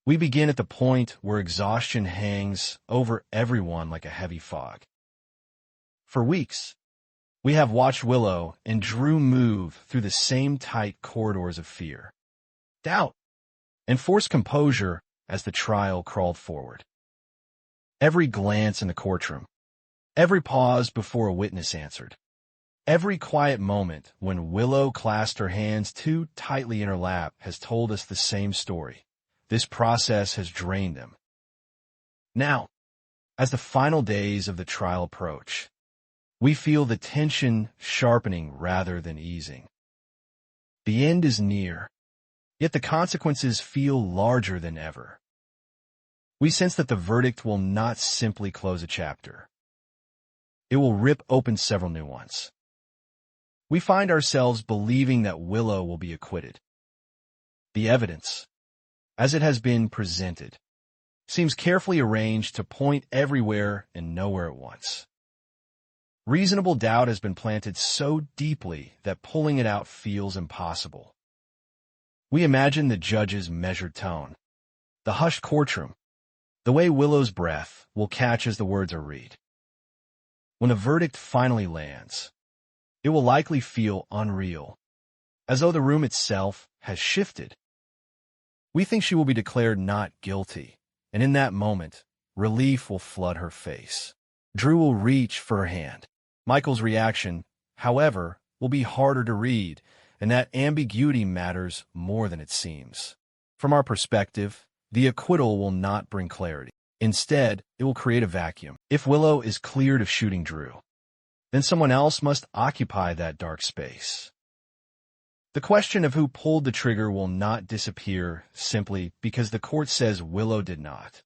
We begin at the point where exhaustion hangs over everyone like a heavy fog. For weeks, we have watched Willow and Drew move through the same tight corridors of fear, doubt, and forced composure as the trial crawled forward. Every glance in the courtroom, every pause before a witness answered, every quiet moment when Willow clasped her hands too tightly in her lap has told us the same story. This process has drained them. Now, as the final days of the trial approach, we feel the tension sharpening rather than easing. The end is near, yet the consequences feel larger than ever. We sense that the verdict will not simply close a chapter. It will rip open several new ones. We find ourselves believing that Willow will be acquitted. The evidence, as it has been presented, seems carefully arranged to point everywhere and nowhere at once. Reasonable doubt has been planted so deeply that pulling it out feels impossible. We imagine the judge's measured tone, the hushed courtroom, the way Willow's breath will catch as the words are read. When a verdict finally lands, it will likely feel unreal, as though the room itself has shifted. We think she will be declared not guilty, and in that moment, relief will flood her face. Drew will reach for her hand. Michael's reaction, however, will be harder to read, and that ambiguity matters more than it seems. From our perspective, the acquittal will not bring clarity. Instead, it will create a vacuum. If Willow is cleared of shooting Drew, then someone else must occupy that dark space. The question of who pulled the trigger will not disappear simply because the court says Willow did not.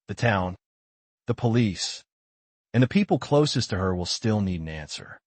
The town, the police, and the people closest to her will still need an answer.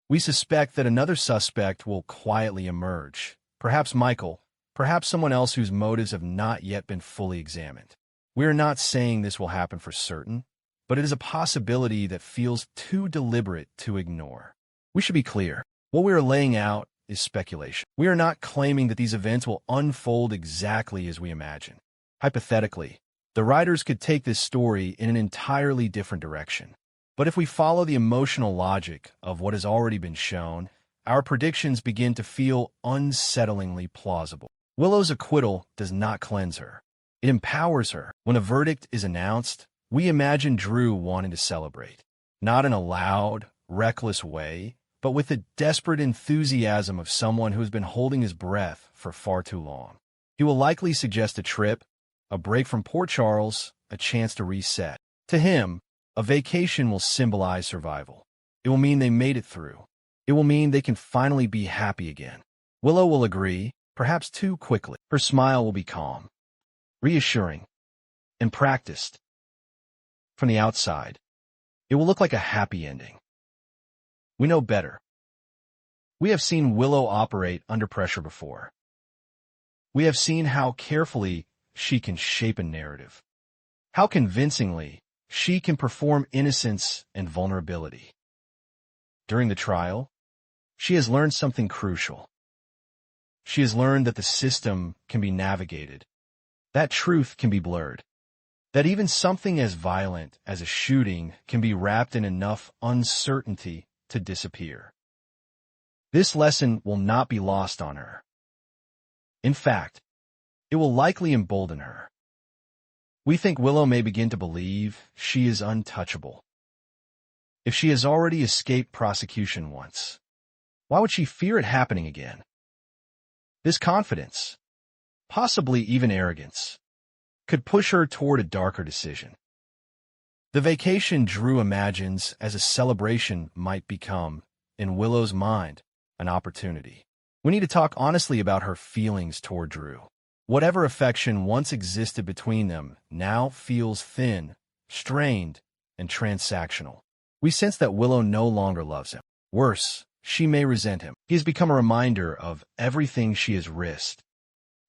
We suspect that another suspect will quietly emerge, perhaps Michael, perhaps someone else whose motives have not yet been fully examined. We are not saying this will happen for certain, but it is a possibility that feels too deliberate to ignore. We should be clear. What we are laying out is speculation. We are not claiming that these events will unfold exactly as we imagine. Hypothetically, the writers could take this story in an entirely different direction. But if we follow the emotional logic of what has already been shown, our predictions begin to feel unsettlingly plausible. Willow's acquittal does not cleanse her. It empowers her. When a verdict is announced, we imagine Drew wanting to celebrate, not in a loud, reckless way, but with the desperate enthusiasm of someone who has been holding his breath for far too long. He will likely suggest a trip, a break from Port Charles, a chance to reset. To him, a vacation will symbolize survival. It will mean they made it through. It will mean they can finally be happy again. Willow will agree, perhaps too quickly. Her smile will be calm, reassuring, and practiced. From the outside, it will look like a happy ending. We know better. We have seen Willow operate under pressure before. We have seen how carefully she can shape a narrative, how convincingly she can perform innocence and vulnerability. During the trial, she has learned something crucial. She has learned that the system can be navigated, that truth can be blurred, that even something as violent as a shooting can be wrapped in enough uncertainty to disappear. This lesson will not be lost on her. In fact, it will likely embolden her. We think Willow may begin to believe she is untouchable. If she has already escaped prosecution once, why would she fear it happening again? This confidence, possibly even arrogance, could push her toward a darker decision. The vacation Drew imagines as a celebration might become, in Willow's mind, an opportunity. We need to talk honestly about her feelings toward Drew. Whatever affection once existed between them now feels thin, strained, and transactional. We sense that Willow no longer loves him. Worse, she may resent him. He has become a reminder of everything she has risked,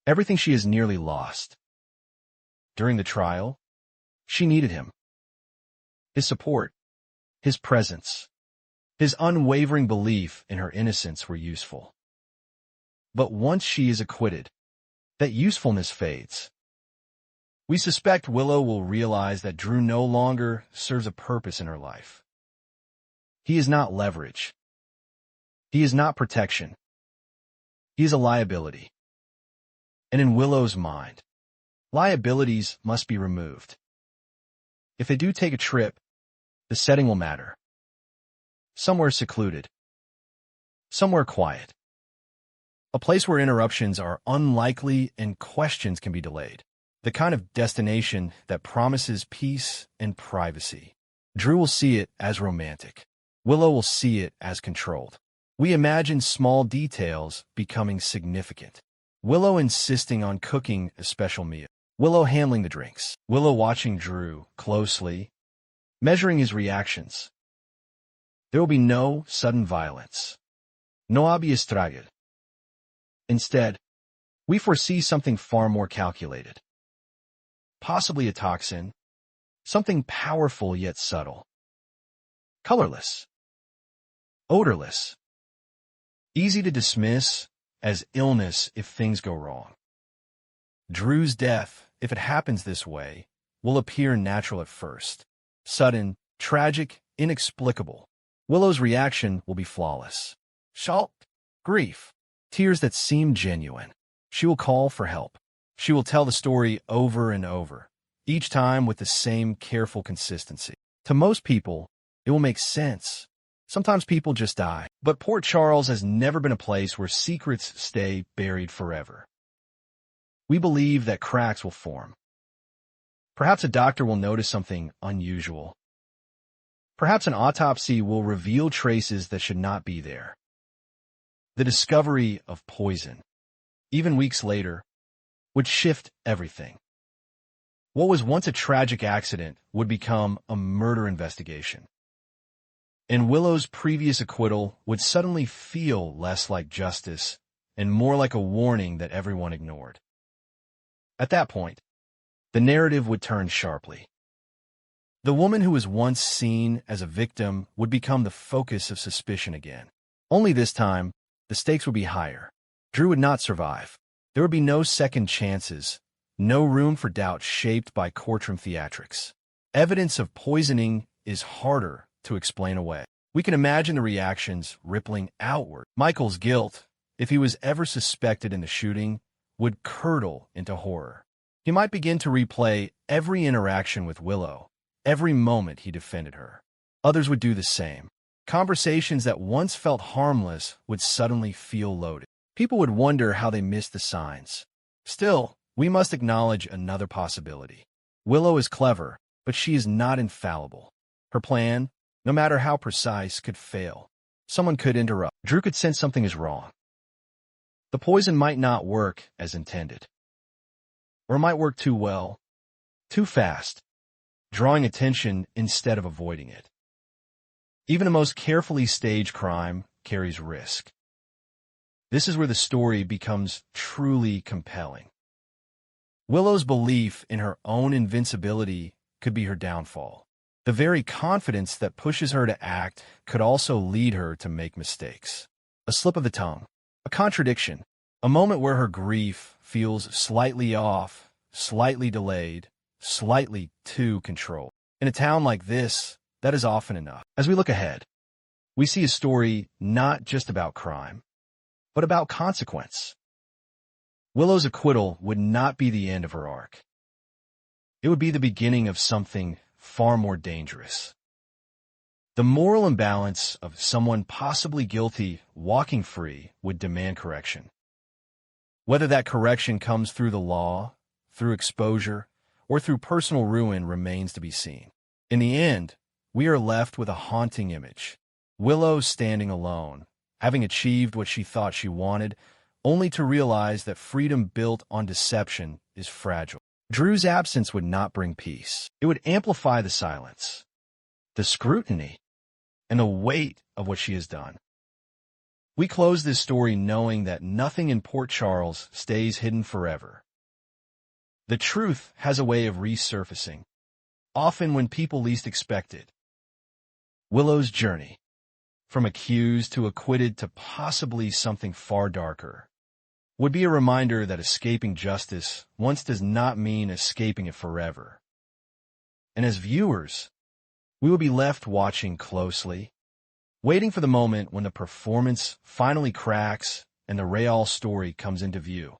everything she has nearly lost. During the trial, she needed him. His support, his presence, his unwavering belief in her innocence were useful. But once she is acquitted, that usefulness fades. We suspect Willow will realize that Drew no longer serves a purpose in her life. He is not leverage. He is not protection. He is a liability. And in Willow's mind, liabilities must be removed. If they do take a trip, the setting will matter. Somewhere secluded. Somewhere quiet. A place where interruptions are unlikely and questions can be delayed. The kind of destination that promises peace and privacy. Drew will see it as romantic. Willow will see it as controlled. We imagine small details becoming significant. Willow insisting on cooking a special meal. Willow handling the drinks. Willow watching Drew closely, measuring his reactions. There will be no sudden violence. No obvious tragedy. Instead, we foresee something far more calculated. Possibly a toxin, something powerful yet subtle. Colorless. Odorless. Easy to dismiss as illness if things go wrong. Drew's death, if it happens this way, will appear natural at first. Sudden, tragic, inexplicable. Willow's reaction will be flawless. Shock, grief, tears that seem genuine. She will call for help. She will tell the story over and over, each time with the same careful consistency. To most people, it will make sense. Sometimes people just die. But Port Charles has never been a place where secrets stay buried forever. We believe that cracks will form. Perhaps a doctor will notice something unusual. Perhaps an autopsy will reveal traces that should not be there. The discovery of poison, even weeks later, would shift everything. What was once a tragic accident would become a murder investigation. And Willow's previous acquittal would suddenly feel less like justice and more like a warning that everyone ignored. At that point, the narrative would turn sharply. The woman who was once seen as a victim would become the focus of suspicion again. Only this time, the stakes would be higher. Drew would not survive. There would be no second chances, no room for doubt shaped by courtroom theatrics. Evidence of poisoning is harder to explain away. We can imagine the reactions rippling outward. Michael's guilt, if he was ever suspected in the shooting, would curdle into horror. He might begin to replay every interaction with Willow, every moment he defended her. Others would do the same. Conversations that once felt harmless would suddenly feel loaded. People would wonder how they missed the signs. Still, we must acknowledge another possibility. Willow is clever, but she is not infallible. Her plan, no matter how precise, could fail. Someone could interrupt. Drew could sense something is wrong. The poison might not work as intended. Or it might work too well, too fast, drawing attention instead of avoiding it. Even a most carefully staged crime carries risk. This is where the story becomes truly compelling. Willow's belief in her own invincibility could be her downfall. The very confidence that pushes her to act could also lead her to make mistakes. A slip of the tongue, a contradiction, a moment where her grief feels slightly off, slightly delayed, slightly too controlled. In a town like this, that is often enough. As we look ahead, we see a story not just about crime, but about consequence. Willow's acquittal would not be the end of her arc. It would be the beginning of something far more dangerous. The moral imbalance of someone possibly guilty walking free would demand correction. Whether that correction comes through the law, through exposure, or through personal ruin remains to be seen. In the end, we are left with a haunting image. Willow standing alone, having achieved what she thought she wanted, only to realize that freedom built on deception is fragile. Drew's absence would not bring peace. It would amplify the silence, the scrutiny, and the weight of what she has done. We close this story knowing that nothing in Port Charles stays hidden forever. The truth has a way of resurfacing, often when people least expect it. Willow's journey, from accused to acquitted to possibly something far darker, would be a reminder that escaping justice once does not mean escaping it forever. And as viewers, we will be left watching closely, waiting for the moment when the performance finally cracks and the real story comes into view.